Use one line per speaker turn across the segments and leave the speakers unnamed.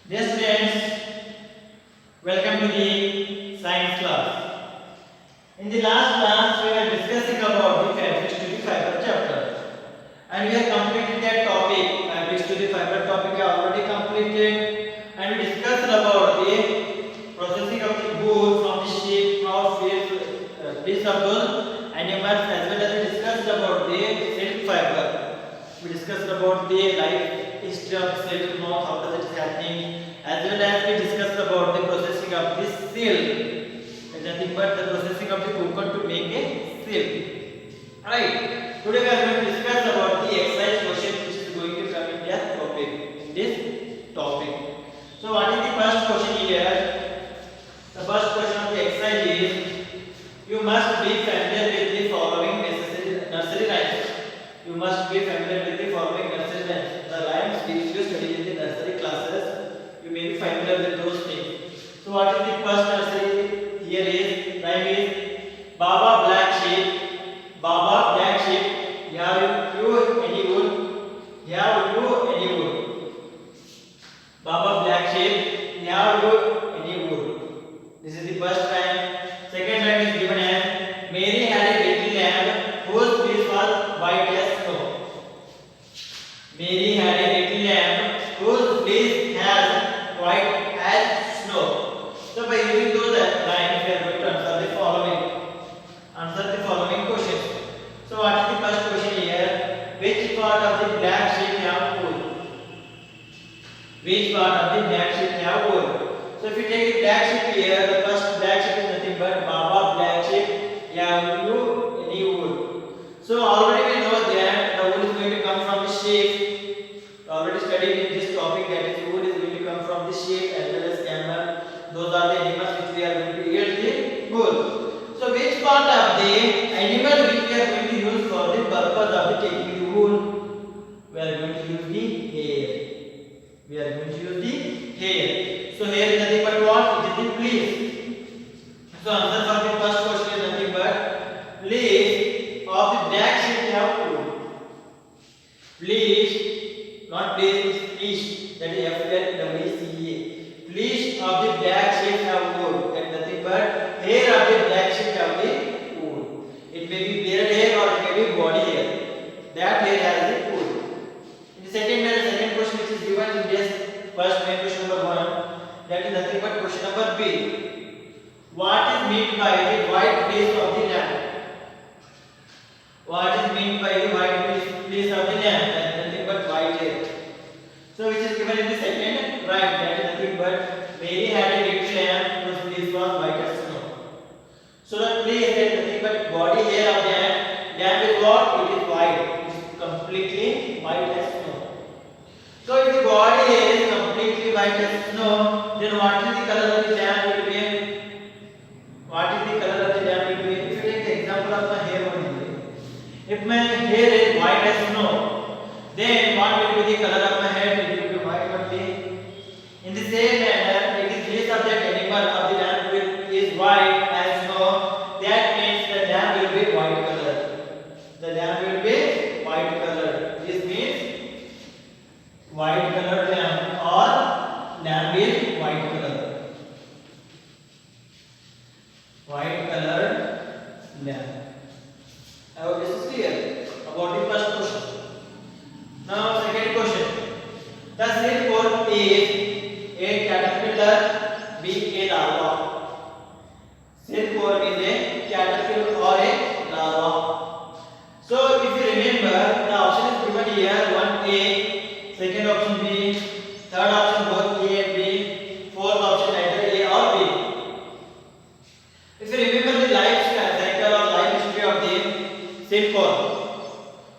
Dear students, welcome to the science class. In the last class, we were discussing about the fabrics to the fiber chapter, and we have completed that topic. Fabrics to the fiber topic we have already completed, and we discussed about the processing of the wool from the sheep, from fish of those animals, as well as we discussed about the silk fiber. We discussed about the life history of silk moth, how does it is happening, as well as we discussed about the processing of this silk, and nothing but the processing of the cocoon to make a silk. Right. Today we are going to discuss about the exercise question which is going to come in this topic. So what is the first question here? The first question of the exercise is, you must be familiar with the following necessary nursery rhymes. You must be familiar with the following nursery rhymes. The rhymes which you study in the nursery classes, you may be familiar with those things. So what is the first nursery here is, rhyme is, Baba black sheep, Baba black sheep, have you any wool? Have you any wool? Baba black sheep, have you any wool? This is the first rhyme. Second rhyme is given as, Mary had a little lamb whose fleece was white as snow. Mary had a little lamb whose fleece has white as snow. So by using those lines, we are going to answer the following questions. So what is the first question here? Which part of the black sheep have wool? Which part of the black sheep have wool? So if you take the black sheep here, the first black sheep is nothing but Baba black sheep, have you any wool? So already we know that the wool is going to come from the sheep. We already studied in this topic that is wool is going to come from the sheep as well as camel. Those are the animals which we are going to yield the wool. So which part of the animal which we are going to use for the purpose of the taking the wool? We are going to use the hair. We are going to use the hair. So hair is nothing but what? It is the fleece. So answer for the first question is nothing but fleece of the black sheep have wool. Fleece, not fleece, it's fleece. That is FLWCA. Fleece of the black sheep have wool. That is nothing but hair of the black sheep have the wool. It may be beard hair or it may be body hair. That hair has the wool. In the second question which is given in this first main question number 1, that is nothing but question number B. What is meant by the white fleece of the lamb? What is meant by the white fleece of the lamb? That is nothing but white hair. So which is given in the second rhyme, that is nothing but Mary had a little lamb whose fleece was white as snow. So the fleece is nothing but body hair of the lamb. Lamb is what? It is white. It is completely white as snow. So if the body hair is completely white as snow, then what is the color of the lamb will be? What is the color of the lamb will be? If you take the example of my hair only, if my hair is white as snow, then what will be the color of my hair? It will be white only. In the same manner, if the fleece of that animal of the lamb is white as snow, that means the lamb will be white color. The lamb will be white color. This means white colored lamb or lamb is white color. White colored lamb. I hope this is clear about the first question. Now second question. The silkworm is a caterpillar, B a larva. Silkworm is a caterpillar or a larva. So if you remember, the option is given here, 1A, second option B, third option both A and B, fourth option either A or B. If you remember the life cycle or life history of the silkworm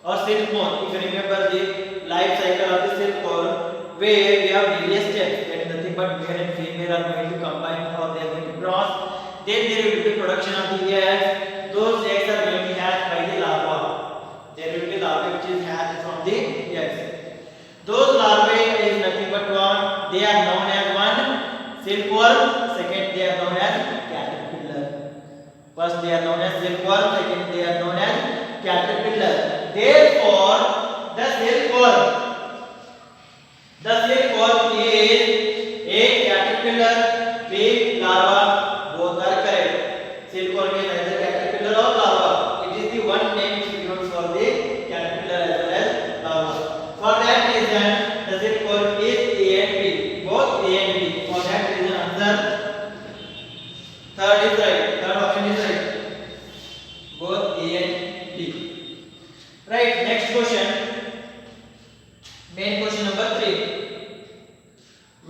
or silk moth, if you remember the life cycle of the silkworm, where we have various steps, that is nothing but male and female are going to combine or they are going to cross, then there will be production of the eggs. Those eggs are going to be hatched by the larva. There will be larvae which is hatched from the eggs. Those larvae is nothing but what? They are known as one silkworm, second they are known as caterpillar. First they are known as silkworm, second they are known as caterpillar. Therefore, the silkworm is next question. Main question number 3.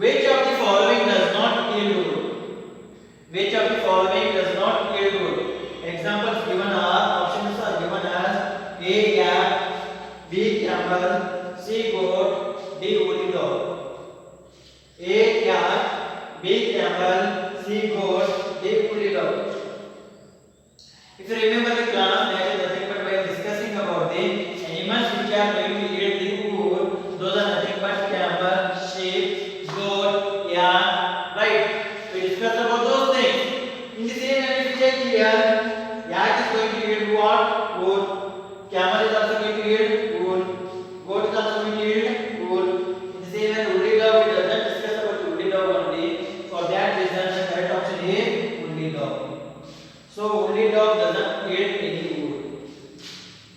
Which of the following does not yield wood? Which of the following does not yield wood? Examples given are, options are given as A yak, B camel, C goat, D woolly dog. A yak, B camel, C goat, D woolly dog. If you remember the class, that is nothing but by discussing about the animals which are going to yield the wood, those are nothing but camel, sheep, goat, yak, right? We discussed about those things. In the same way, if you check here, yak is going to yield what? Wood. Camel is also going to yield wood. Goat is also going to yield wood. In the same way, woolly dog, we does not discuss about woolly dog only. For that reason, the correct option is woolly dog. So woolly dog does not yield any wood.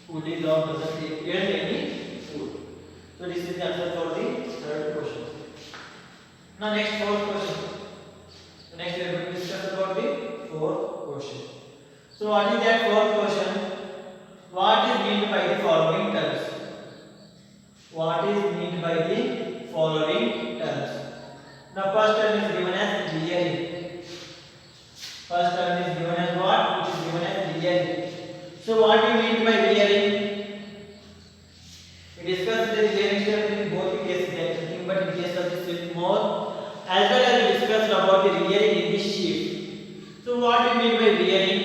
Woolly dog does not yield any wood. So this is the answer for the third question. Now next fourth question. So next we are going to discuss about the fourth question. So what is that fourth question? What is meant by the following terms? What is meant by the following terms? The first term is given as rearing. First term is given as what? It is given as rearing. So what do you mean by rearing? We discussed the rearing step in both the cases, but in case of the silk moth, as well as we discussed about the rearing in the sheep. So what do you mean by rearing?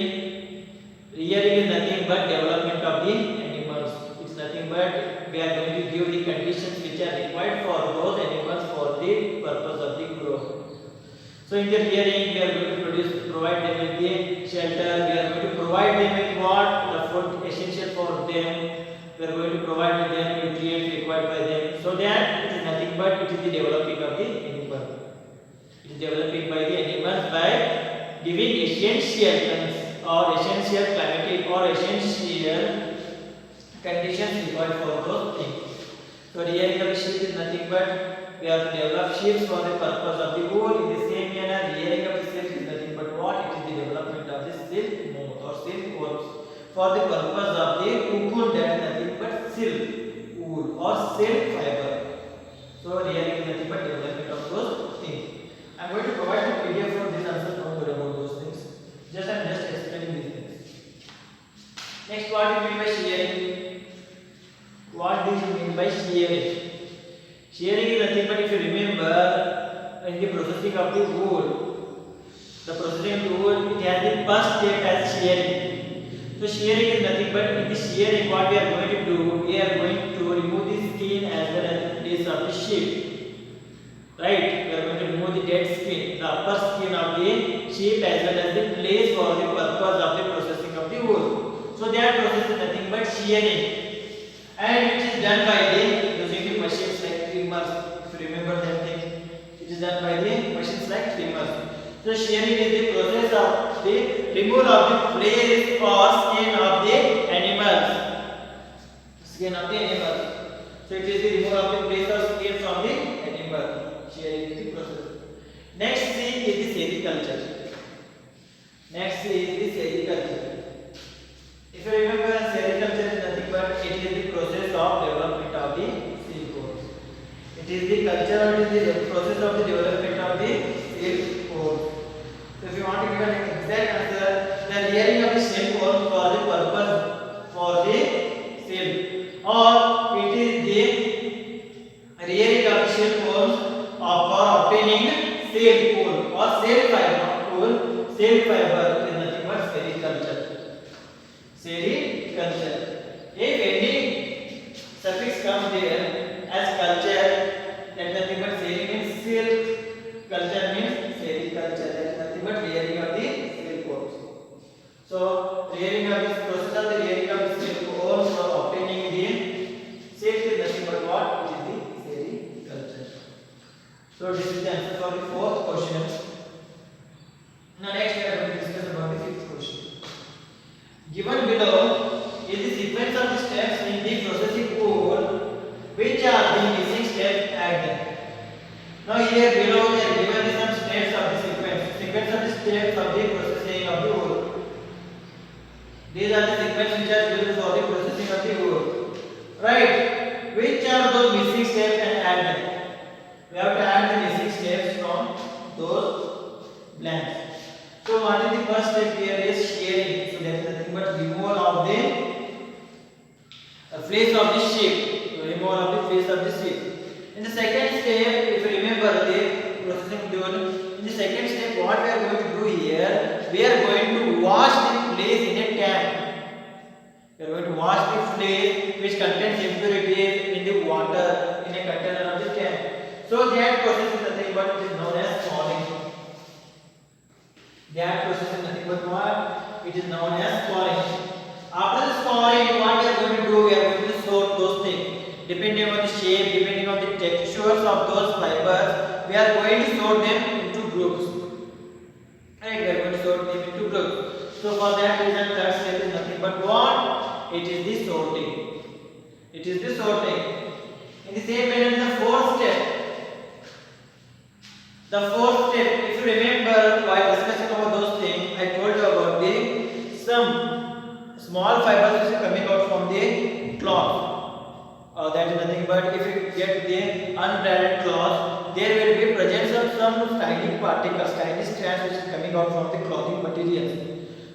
Rearing is nothing but development of the animals. It's nothing but we are going to give the conditions which are required for those animals for the purpose of the growth. So in the rearing, we are going to provide them with the shelter. We are going to provide them with what? The food essential for them. We are going to provide with them nutrients required by them. So that it is nothing but it is the developing of the animal. It is developing by the animals by giving essential or essential climatic or essential conditions required for those things. So rearing of sheep is nothing but we have to develop sheep for the purpose of the wool. In the same manner, rearing of the silk is nothing but what? It is the development of the silk moth or silk worms for the purpose of the cocoon, that is nothing but silk wool or silk fiber. So rearing is nothing but development of those things. I am going to provide a PDF for this answer. Don't worry about those things. I am just explaining these things. Next, what do you mean by shearing? What do you mean by shearing? Shearing is nothing but if you remember in the processing of the wool, the processing of the wool, it has the first step as shearing. So shearing is nothing but in the shearing what we are going to do, we are going to remove the skin as well as the place of the sheep. Right? We are going to remove the dead skin, the upper skin of the sheep as well as the place for the purpose of the processing of the wool. So that process is nothing but shearing. And it is done by the using the machines like trimmers. If you remember that thing, it is done by the machines like trimmers. So shearing is the process of the removal of the place or skin of the animals. Skin of the animals. So it is the removal of the place or skin from the animal. Shearing is the process. Next thing is the sericulture. Next is the sericulture. If you remember, sericulture is nothing but it is the process of development of the silk worms. It is the culture or it is the process of the development of the silk worms. So if you want to give an exact answer, the rearing of the silk worm for the purpose for the silk, or it is the rearing of the silk worms for obtaining silk wool or silk fiber. Wool, silk fiber is nothing but sericulture. Sericulture. If any suffix comes there as culture, that nothing but seri means silk, culture means sericulture. That is nothing but rearing of the silk worms. So rearing of this process of the rearing of the silk worms for obtaining the silk is nothing but what? It is the sericulture. So this is the answer for the fourth question. Now next we are going to discuss about the fifth question. Given below is the sequence of the steps in the processing wool, which are the missing steps at them. Now here below they are given some steps of the sequence of the steps of the processing of the wool. These are the sequence which are given for the processing of the wool. Right? Which are those missing steps and add them? We have to add the missing steps from those blanks. So what is the first step here is shading. So that is nothing but removal of the face of the shape. Removal of the face of the shape. In the second step, if you remember the processing done, in the second step, what we are going to do here, we are going to wash the place in a tank. We are going to wash the place which contains impurities in the water in a container of the tank. So that process is nothing but it is known as scouring. That process is nothing but what? It is known as scouring. After the scouring, what we are going to do? We are going to sort those things. Depending on the shape, depending on the textures of those fibers, we are going to sort them into groups. Right? We are going to sort them into groups. So for that reason, third step is nothing but what? It is the sorting. It is the sorting. In the same manner, the fourth step. The fourth step, if you remember while discussing about those things, I told you about the some small fibers which are coming out from the cloth. That is nothing but if you get the unbraided cloth, there will be presence of some tiny particles, tiny strands which is coming out from the clothing materials.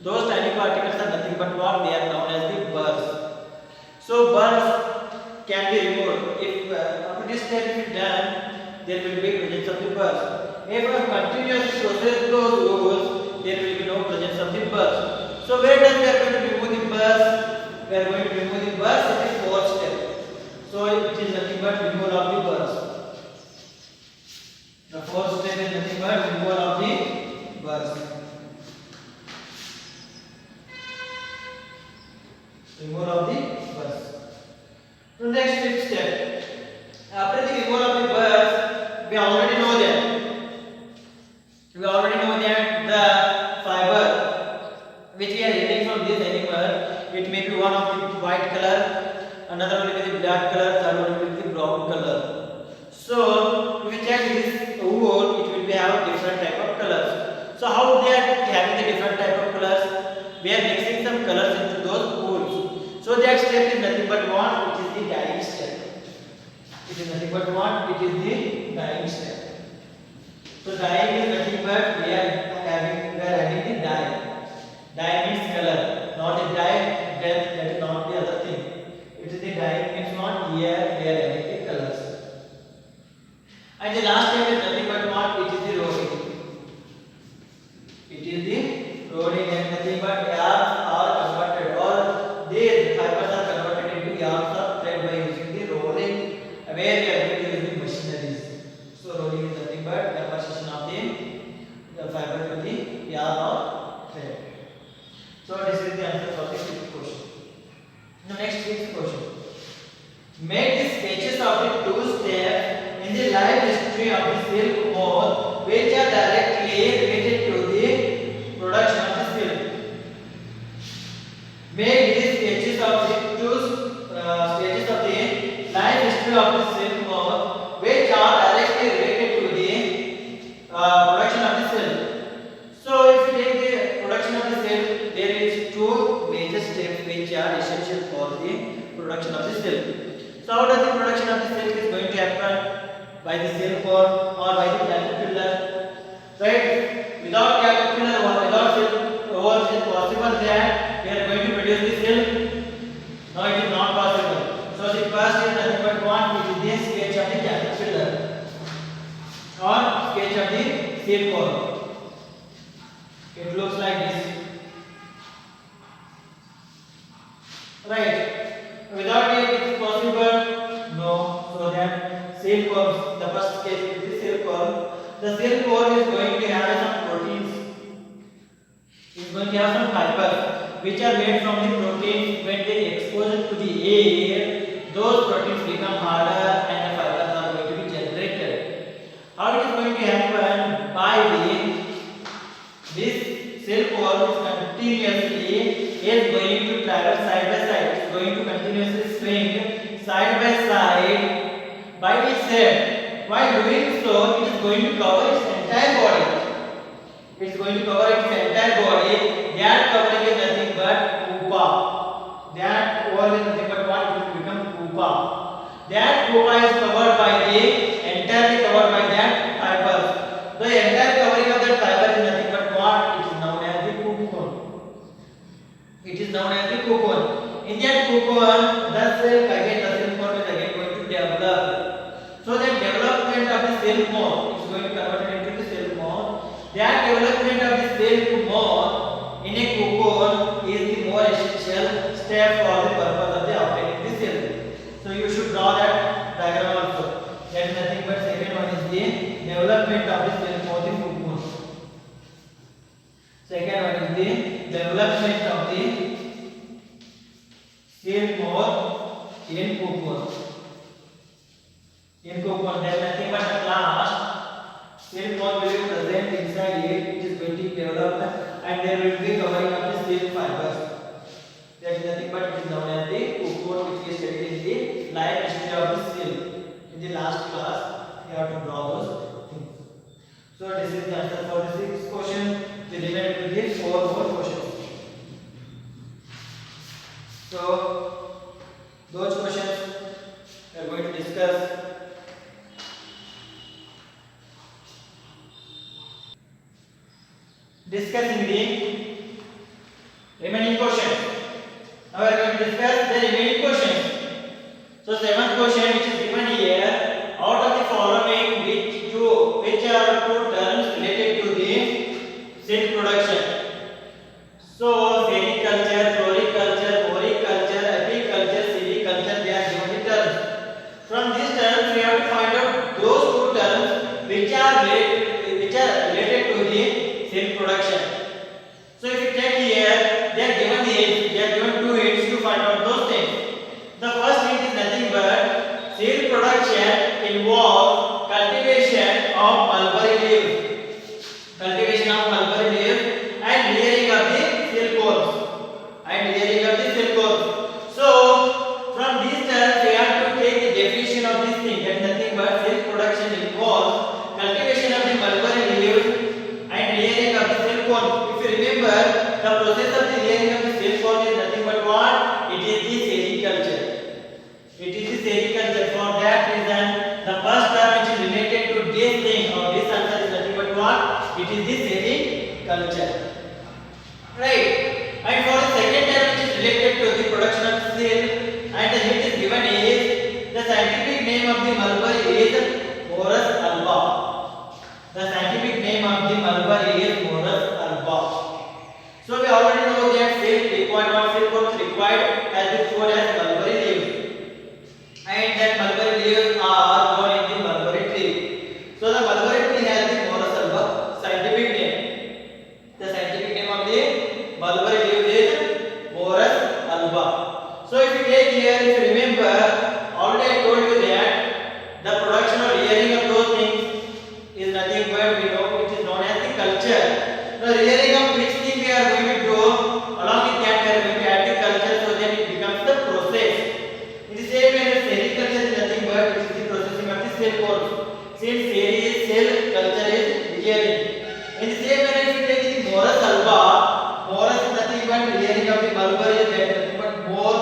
Those tiny particles are nothing but what? They are known as the burrs. So burrs can be removed. If up to this step is done, there will be presence of the burrs. If I continuously process those rules, there will be no presence of the burrs. So where does we are going to remove the burrs? We are going to remove the burrs in the fourth step. So it is nothing but removal of the burrs. The fourth step is nothing but removal of the burrs. Removal of the burrs. So next fifth step. After the removal of the burrs, we already know that. We already know that the fiber which we are getting from this animal, it may be one of the white color, another one will be the black color, third one will be the brown color. So if we check this wool, it will be have different type of colors. So how they are having the different type of colors? We are mixing some colors into those wools. So that step is nothing but what? It is the dyeing step. It is nothing but what? It is the dyeing step. So dyeing is nothing but we are adding the dye. Dye means color, not the dye. That is not the other thing. It is the dye means not here we are adding the colors. And the last step is nothing but what? It is the rolling. It is the rolling and nothing but yarns are converted or these fibers are converted into yarns or thread by using the rolling where we are going to use the machineries. So rolling is nothing but conversion of the fiber to the yarn or thread. So this is the answer for the fifth question. Now next fifth question. Make the sketches of the two steps in the life history of the silk moth which are directly related to the production of the silk. Make the sketches of the two stages of the life history of the silk moth which are directly related to the production of the silk. So if you take the production of the silk, there is two major steps which are essential for the production of the silk. So how does the production of the silk is going to happen? By the silkworm or by the caterpillar, right? Without caterpillar or without silkworm, it is possible that we are going to produce the silk. No, it is not possible. So the first is nothing but what? It is the sketch of the caterpillar or sketch of the silkworm. It looks like this, right? Without it, it is possible? No. So that silkworm, the first sketch is the silkworm. The silkworm is going to have some proteins. It is going to have some fibers which are made from the proteins. When they expose to the air, those proteins become harder and the fibers are going to be generated. How it is going to happen? By this silkworm is going to travel side by side. It is going to continuously swing side by side by its head. While doing so, it is going to cover its entire body. It is going to cover its entire body. That covering is nothing but pupa. That wall is nothing but what? It will become pupa. pupa. That pupa is covered by the entirely covered by that fibers. The entire covering of that fiber is nothing but what? It is known as the cocoon. It is known as the cocoon. In that cocoon, the cell again the cell form is again going to develop. So that development of the cell more is going to convert it into the cell more. That development of the cell more in a cocoon is the more essential step for the purpose of the obtaining the cell. So you should draw that diagram also. That is nothing but second one is the development of the cell for the cocoon. Second one is the development of the cell more in cocoon. In cocoon there is nothing but at last cell more will be present inside it. It is going to develop and there will be covering of the cell fibers. That is nothing but it is known as the cocoon, which we studied in the life history of the cell. In the last class, you have to draw those things. So this is the answer for the 6th question. We remain with the 4 more questions. So those questions we are going to discuss. Discussing the remaining questions. Now we are going to discuss the remaining questions. So 7th question, which is given here, out of the following which are two terms related to the seed production. So sericulture, floriculture, floriculture, apiculture, sericulture, they are given the terms. From these terms we have to find out those two terms which are related to the seed production. So if you check here, they are given the age, they are given 2 aids to find out those things. The first thing is nothing but seed production involves cultivation of mulberry leaves, cultivation of mulberry leaves and layering of the cell cores, So from these terms we have to take the definition of this thing, that is nothing but seed production involves cultivation of the mulberry leaves and layering of the cell cores. If you remember, the process of the layering of the cell core is nothing but what? It is the sericulture. It is the sericulture. For that reason, the first term which is related to this thing or this answer is nothing but what? It is the sericulture. Right. And for the second term which is related to the production of cell, and the hint is given is the scientific name of the mulberry is Morus alba. The scientific name of the mulberry is Morus alba. So we already know that cell required or cell forms required as the food as mulberry leaves, and that mulberry leaves are grown in the mulberry tree. So the mulberry tree has the Morus alba scientific name. The scientific name of the mulberry leaves is Morus alba. So if you take here, if you remember, already I told you that the production or layering of those things is nothing but we know it is known as the culture. The layering of which thing we are going to do, along with that we are going to add the culture, so that it becomes the process. In the same way, sericulture is nothing but it is the processing of the cell cores. Since cell culture is layering. In the same way, if you take the Morus alba, Morus is nothing but layering of the mulberry, that is nothing but more.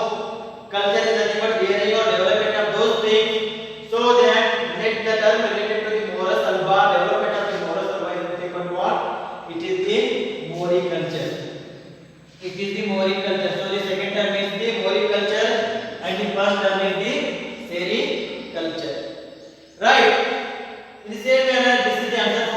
Culture is nothing but layering or development of those things. So that let the term related to the Morus alba, development of the Morus alba is nothing but what? It is the moriculture. It is the moriculture. So the second term is the moriculture and the first term is the sericulture. Right? In the same manner, this is the answer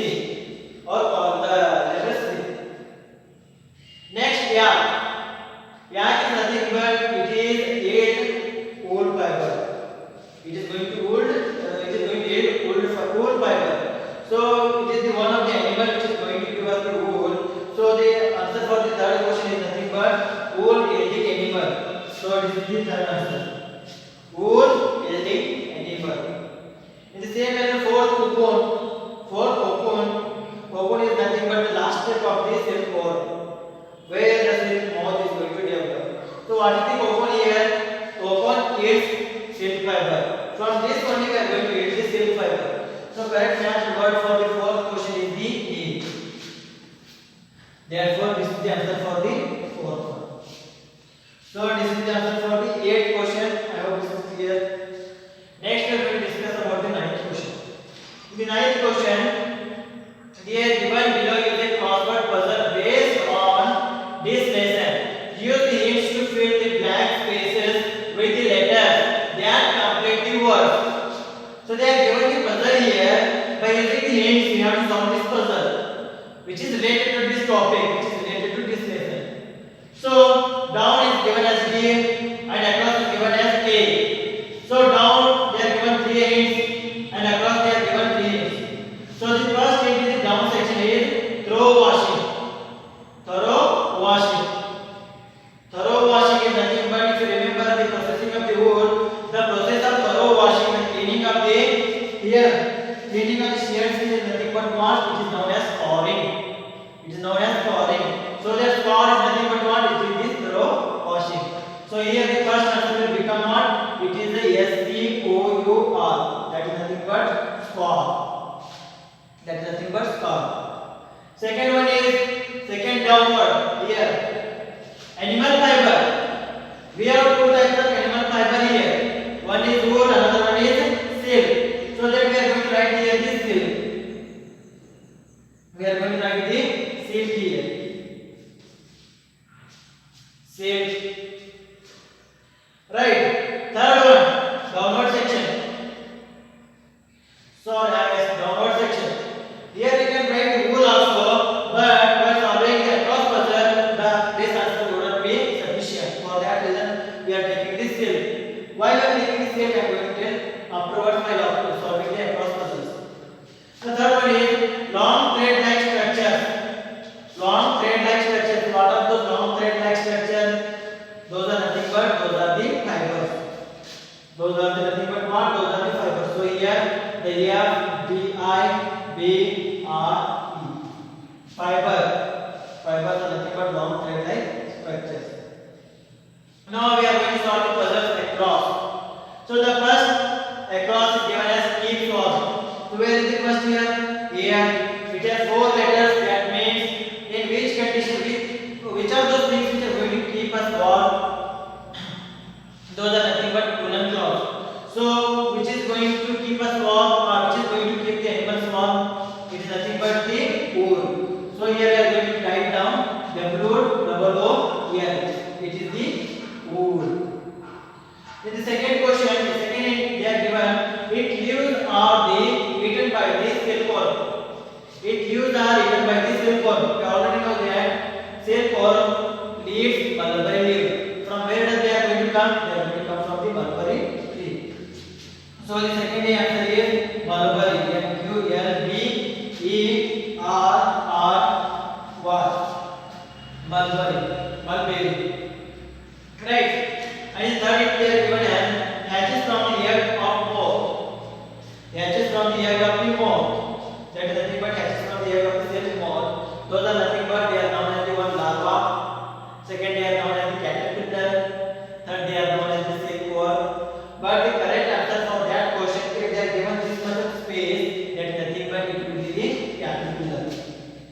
C or the letter C. Next, yak. Yak is nothing but it is 8 wool fiber. It is going to eat wool fiber. So it is the one of the animal which is going to give us the wool. So the answer for the third question is nothing but wool eating animal. So this is the third answer. Wool eating animal. In the same manner, fourth cocoon is nothing but the last step of the silkworm, where the silk moth is going to develop. So what is the cocoon here? Cocoon eats silk fiber. From this only we are going to eat the silk fiber. So correct match word for the fourth question is the E. Therefore, this is the answer for the fourth one. So this is the answer for the eighth question. I hope this is clear. Next we are going to discuss about the ninth question. The ninth question, here given below is a crossword puzzle based on this lesson. Use the hints to fill the blank spaces with the letters that complete the words. So they are given the puzzle here. By using the hints, we have to solve this puzzle, which is related to this topic, which is related to this lesson. So down is given as B and across is given as A. So down they are given 3 hints and across they are given 3 hints. So the first hint in the down section is thorough washing. Thorough washing. Thorough washing is nothing but, if you remember the processing of the wool, the process of thorough washing and cleaning of the cleaning of the shears is nothing but what, which is known as scouring. It is known as scouring. So the score is nothing but what, it is this thorough washing. So here the first answer will become what? It is the S-C-O-U-R. That is nothing but score. That is nothing but score. Second one is second downward here. Animal fiber. We have two types of animal fiber here. One is wool, another one is silk. So that we are going to write here the silk. We are going to write the silk here. Silk. Right. Third one, downward section. So yes, downward section. Here we can write wool also, but while solving the cross puzzle, this answer would not be sufficient. For that reason, we are taking this silk. Why we are taking this silk, I am going to tell afterwards while solving the cross puzzles. The third one is long thread-like structures. Long thread-like structures. What are those long thread-like structures? Those are nothing but those are the fibers. Those are the nothing but what? Those are the fibers. So here the F-I-B-R-E. Fiber. Fibers are nothing but long thread-like structures. Now we are going to solve the puzzles across. So the first across is given as keep form. So where is the first here? Here. It has 4 letters. That means in which condition, which are those things which are going to keep us warm? Those are nothing but woolen cloths. So which is going to keep us warm, or which is going to keep the animals warm? It is nothing but the wool. So here we are going to write down W-O-O-L. It is the wool. In the second question, the second hint they are given, its leaves are eaten by the silkworm. Its leaves are eaten by the silkworm. We already know that silkworm leaves mulberry leaf. From where does they are going to come? They are going to come from the mulberry tree. So the second answer is mulberry. M-U-L-B-E-R-R-Y. Mulberry. Mulberry. Right. And the third hint they are given as hatches from the egg of moth. Hatches from the egg of the moth. That is nothing but hatches from the egg of the silk moth. Those are nothing but they are known as the one larva. Second they are known as the caterpillar. Third they are known as the silkworm. But the correct answer for that question, if they are given this much of space, that is nothing but it will be the caterpillar.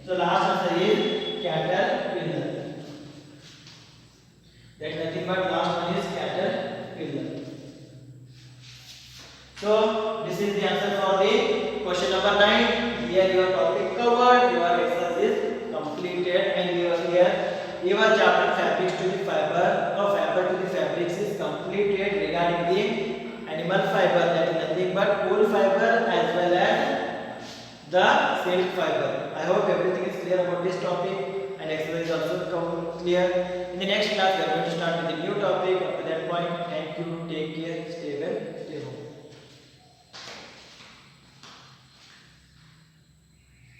So last answer is caterpillar. That is nothing but last one is caterpillar. So this is the answer for the question number 9. Here your topic covered, your exercise is completed, and your chapter fabrics to the fiber or fiber to the fabrics is completed regarding the animal fiber, that is nothing but wool fiber as well as the silk fiber. I hope everything is clear about this topic and exercise is also clear. In the next class we are going to start with a new topic. Up to that point, thank you, take care, stay well, stay home.